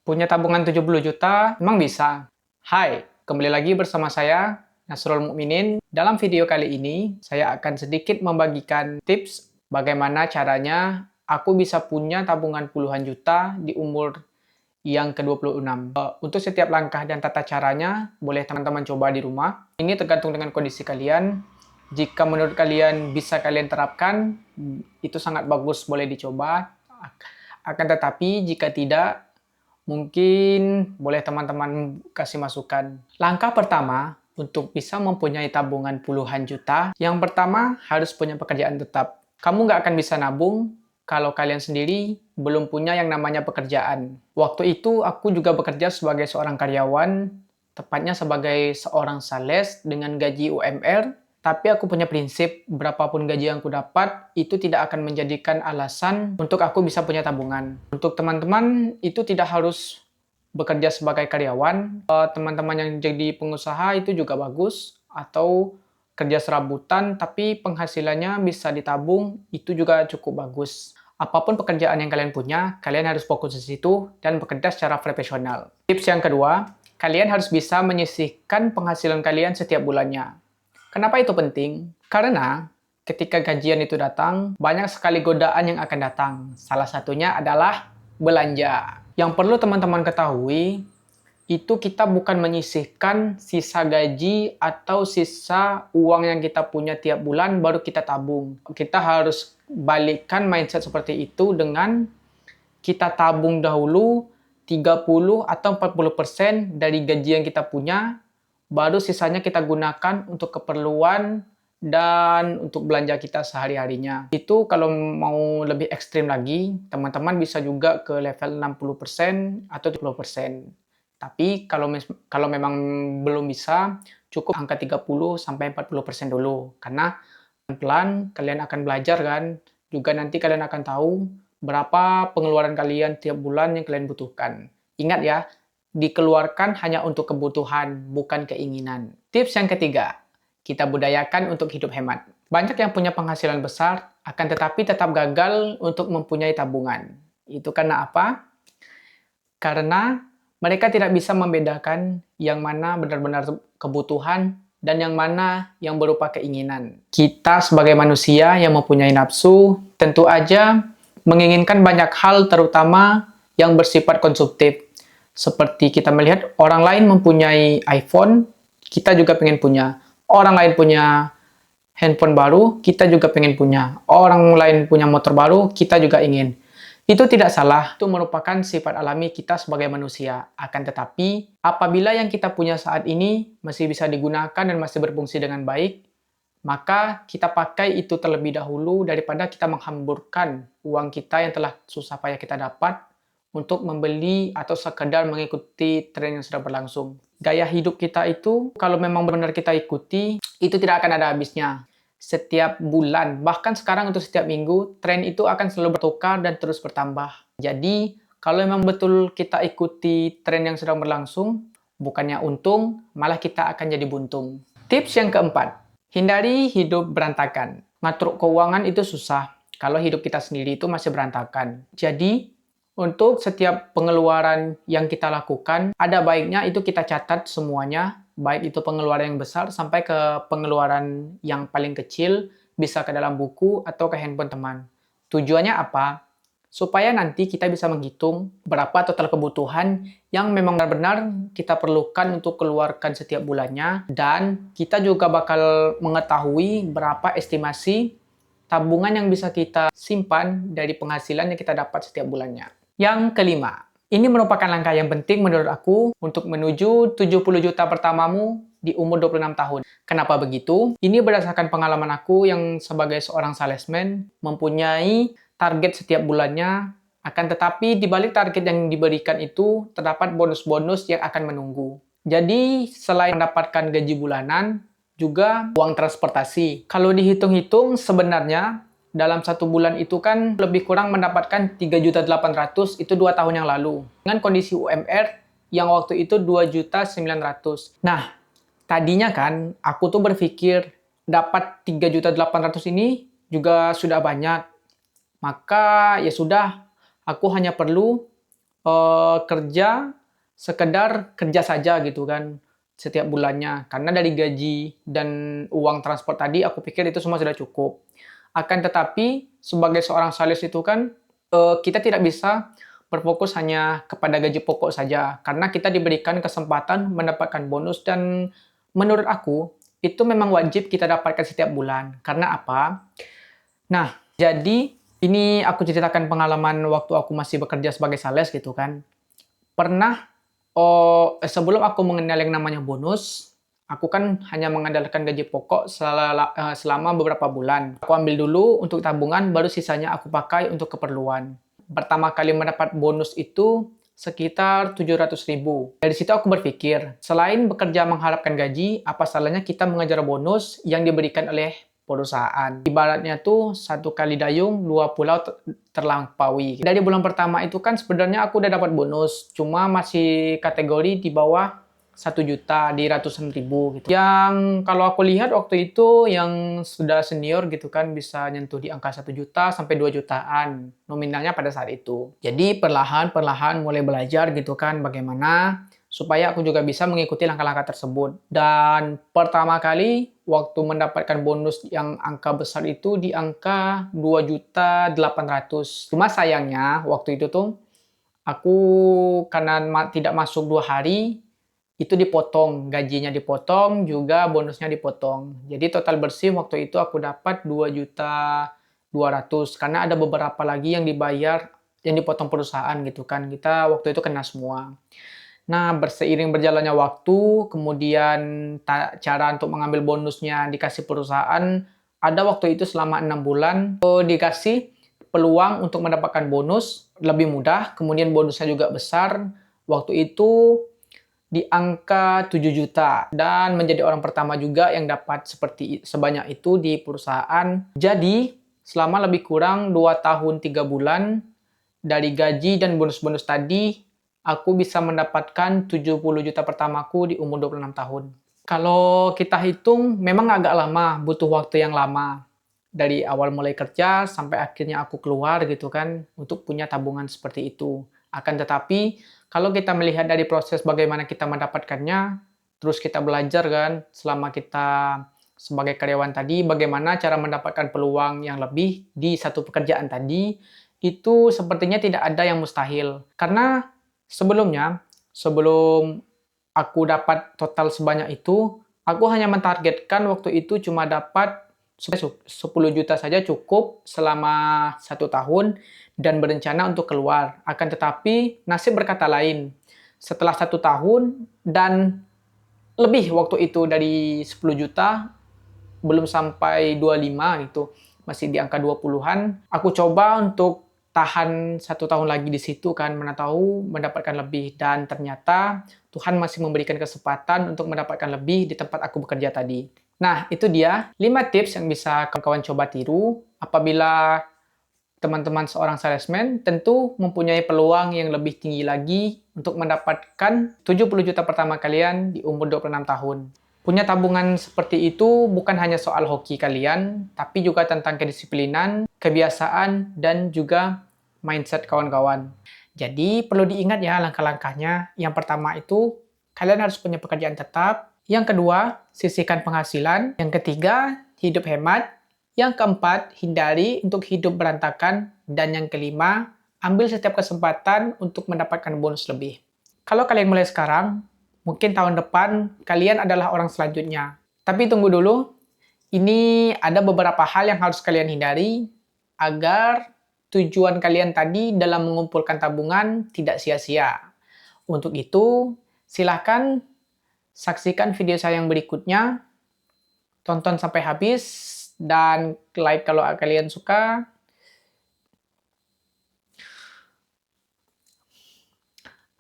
Punya tabungan 70 juta memang bisa. Hai, kembali lagi bersama saya, Nasrul Mukminin. Dalam video kali ini, saya akan sedikit membagikan tips bagaimana caranya aku bisa punya tabungan puluhan juta di umur yang ke-26. Untuk setiap langkah dan tata caranya, boleh teman-teman coba di rumah. Ini tergantung dengan kondisi kalian. Jika menurut kalian bisa kalian terapkan, itu sangat bagus, boleh dicoba. Akan tetapi, jika tidak, mungkin boleh teman-teman kasih masukan. Langkah pertama untuk bisa mempunyai tabungan puluhan juta, yang pertama harus punya pekerjaan tetap. Kamu nggak akan bisa nabung kalau kalian sendiri belum punya yang namanya pekerjaan. Waktu itu aku juga bekerja sebagai seorang karyawan, tepatnya sebagai seorang sales dengan gaji UMR. Tapi aku punya prinsip, berapapun gaji yang aku dapat, itu tidak akan menjadikan alasan untuk aku bisa punya tabungan. Untuk teman-teman, itu tidak harus bekerja sebagai karyawan. Teman-teman yang jadi pengusaha itu juga bagus. Atau kerja serabutan, tapi penghasilannya bisa ditabung, itu juga cukup bagus. Apapun pekerjaan yang kalian punya, kalian harus fokus di situ dan bekerja secara profesional. Tips yang kedua, kalian harus bisa menyisihkan penghasilan kalian setiap bulannya. Kenapa itu penting? Karena ketika gajian itu datang, banyak sekali godaan yang akan datang. Salah satunya adalah belanja. Yang perlu teman-teman ketahui, itu kita bukan menyisihkan sisa gaji atau sisa uang yang kita punya tiap bulan baru kita tabung. Kita harus balikkan mindset seperti itu dengan kita tabung dahulu 30 atau 40% dari gaji yang kita punya, baru sisanya kita gunakan untuk keperluan dan untuk belanja kita sehari-harinya. Itu kalau mau lebih ekstrim lagi, teman-teman bisa juga ke level 60% atau 70%. Tapi kalau memang belum bisa, cukup angka 30 sampai 40% dulu. Karena pelan-pelan kalian akan belajar kan, juga nanti kalian akan tahu berapa pengeluaran kalian tiap bulan yang kalian butuhkan. Ingat ya, dikeluarkan hanya untuk kebutuhan, bukan keinginan. Tips yang ketiga, kita budayakan untuk hidup hemat. Banyak yang punya penghasilan besar, akan tetapi tetap gagal untuk mempunyai tabungan. Itu karena apa? Karena mereka tidak bisa membedakan yang mana benar-benar kebutuhan dan yang mana yang berupa keinginan. Kita sebagai manusia yang mempunyai nafsu, tentu aja menginginkan banyak hal, terutama yang bersifat konsumtif. Seperti kita melihat orang lain mempunyai iPhone, kita juga pengen punya. Orang lain punya handphone baru, kita juga pengen punya. Orang lain punya motor baru, kita juga ingin. Itu tidak salah, itu merupakan sifat alami kita sebagai manusia. Akan tetapi, apabila yang kita punya saat ini masih bisa digunakan dan masih berfungsi dengan baik, maka kita pakai itu terlebih dahulu daripada kita menghamburkan uang kita yang telah susah payah kita dapat untuk membeli atau sekedar mengikuti tren yang sudah berlangsung. Gaya hidup kita itu, kalau memang benar kita ikuti, itu tidak akan ada habisnya. Setiap bulan, bahkan sekarang untuk setiap minggu, tren itu akan selalu bertukar dan terus bertambah. Jadi, kalau memang betul kita ikuti tren yang sedang berlangsung, bukannya untung, malah kita akan jadi buntung. Tips yang keempat, hindari hidup berantakan. Ngatur keuangan itu susah kalau hidup kita sendiri itu masih berantakan. Jadi, untuk setiap pengeluaran yang kita lakukan, ada baiknya itu kita catat semuanya, baik itu pengeluaran yang besar sampai ke pengeluaran yang paling kecil, bisa ke dalam buku atau ke handphone teman. Tujuannya apa? Supaya nanti kita bisa menghitung berapa total kebutuhan yang memang benar-benar kita perlukan untuk keluarkan setiap bulannya, dan kita juga bakal mengetahui berapa estimasi tabungan yang bisa kita simpan dari penghasilan yang kita dapat setiap bulannya. Yang kelima, ini merupakan langkah yang penting menurut aku untuk menuju 70 juta pertamamu di umur 26 tahun. Kenapa begitu? Ini berdasarkan pengalaman aku yang sebagai seorang salesman mempunyai target setiap bulannya, akan tetapi di balik target yang diberikan itu terdapat bonus-bonus yang akan menunggu. Jadi selain mendapatkan gaji bulanan, juga uang transportasi. Kalau dihitung-hitung sebenarnya dalam satu bulan itu kan lebih kurang mendapatkan 3.800.000 itu 2 tahun yang lalu. Dengan kondisi UMR yang waktu itu 2.900.000. Nah, tadinya kan aku tuh berpikir dapat 3.800.000 ini juga sudah banyak. Maka ya sudah, aku hanya perlu kerja sekedar kerja saja gitu kan setiap bulannya. Karena dari gaji dan uang transport tadi aku pikir itu semua sudah cukup. Akan tetapi sebagai seorang sales itu kan kita tidak bisa berfokus hanya kepada gaji pokok saja karena kita diberikan kesempatan mendapatkan bonus dan menurut aku itu memang wajib kita dapatkan setiap bulan. Karena apa? Nah, jadi ini aku ceritakan pengalaman waktu aku masih bekerja sebagai sales gitu kan. Pernah sebelum aku mengenal yang namanya bonus, aku kan hanya mengandalkan gaji pokok selama beberapa bulan. Aku ambil dulu untuk tabungan, baru sisanya aku pakai untuk keperluan. Pertama kali mendapat bonus itu sekitar 700.000. Dari situ aku berpikir, selain bekerja mengharapkan gaji, apa salahnya kita mengejar bonus yang diberikan oleh perusahaan. Ibaratnya tuh satu kali dayung, dua pulau terlampaui. Dari bulan pertama itu kan sebenarnya aku udah dapat bonus, cuma masih kategori di bawah 1 juta, di ratusan ribu gitu. Yang kalau aku lihat waktu itu yang sudah senior gitu kan bisa nyentuh di angka 1 juta sampai 2 jutaan nominalnya pada saat itu. Jadi perlahan-perlahan mulai belajar gitu kan bagaimana supaya aku juga bisa mengikuti langkah-langkah tersebut. Dan pertama kali waktu mendapatkan bonus yang angka besar itu di angka 2.800.000. Cuma sayangnya waktu itu tuh aku karena tidak masuk 2 hari itu dipotong, gajinya dipotong, juga bonusnya dipotong. Jadi total bersih waktu itu aku dapat 2.200.000 karena ada beberapa lagi yang dibayar yang dipotong perusahaan gitu kan. Kita waktu itu kena semua. Nah, berseiring berjalannya waktu, kemudian cara untuk mengambil bonusnya dikasih perusahaan, ada waktu itu selama 6 bulan dikasih peluang untuk mendapatkan bonus lebih mudah, kemudian bonusnya juga besar. Waktu itu di angka 7 juta dan menjadi orang pertama juga yang dapat sebanyak itu di perusahaan. Jadi, selama lebih kurang 2 tahun 3 bulan dari gaji dan bonus-bonus tadi, aku bisa mendapatkan 70 juta pertamaku di umur 26 tahun. Kalau kita hitung, memang agak lama, butuh waktu yang lama. Dari awal mulai kerja sampai akhirnya aku keluar gitu kan, untuk punya tabungan seperti itu. Akan tetapi, kalau kita melihat dari proses bagaimana kita mendapatkannya, terus kita belajar kan, selama kita sebagai karyawan tadi, bagaimana cara mendapatkan peluang yang lebih di satu pekerjaan tadi, itu sepertinya tidak ada yang mustahil. Karena sebelumnya, sebelum aku dapat total sebanyak itu, aku hanya mentargetkan waktu itu cuma dapat 10 juta saja cukup selama 1 tahun dan berencana untuk keluar. Akan tetapi, nasib berkata lain. Setelah 1 tahun dan lebih waktu itu dari 10 juta, belum sampai 25 gitu, masih di angka 20-an. Aku coba untuk tahan 1 tahun lagi di situ kan, mana tahu mendapatkan lebih. Dan ternyata Tuhan masih memberikan kesempatan untuk mendapatkan lebih di tempat aku bekerja tadi. Nah, itu dia 5 tips yang bisa kawan-kawan coba tiru apabila teman-teman seorang salesman tentu mempunyai peluang yang lebih tinggi lagi untuk mendapatkan 70 juta pertama kalian di umur 26 tahun. Punya tabungan seperti itu bukan hanya soal hoki kalian, tapi juga tentang kedisiplinan, kebiasaan, dan juga mindset kawan-kawan. Jadi perlu diingat ya langkah-langkahnya. Yang pertama itu, kalian harus punya pekerjaan tetap. Yang kedua, sisihkan penghasilan. Yang ketiga, hidup hemat. Yang keempat, hindari untuk hidup berantakan. Dan yang kelima, ambil setiap kesempatan untuk mendapatkan bonus lebih. Kalau kalian mulai sekarang, mungkin tahun depan kalian adalah orang selanjutnya. Tapi tunggu dulu, ini ada beberapa hal yang harus kalian hindari agar tujuan kalian tadi dalam mengumpulkan tabungan tidak sia-sia. Untuk itu, silahkan saksikan video saya yang berikutnya, tonton sampai habis, dan like kalau kalian suka.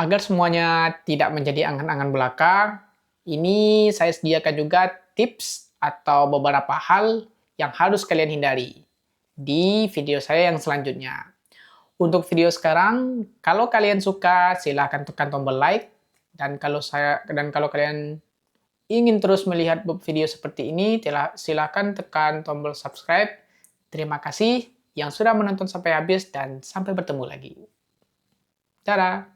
Agar semuanya tidak menjadi angan-angan belaka, ini saya sediakan juga tips atau beberapa hal yang harus kalian hindari di video saya yang selanjutnya. Untuk video sekarang, kalau kalian suka, silahkan tekan tombol like. Dan kalau kalian ingin terus melihat video seperti ini, silahkan tekan tombol subscribe. Terima kasih yang sudah menonton sampai habis dan sampai bertemu lagi. Dadah!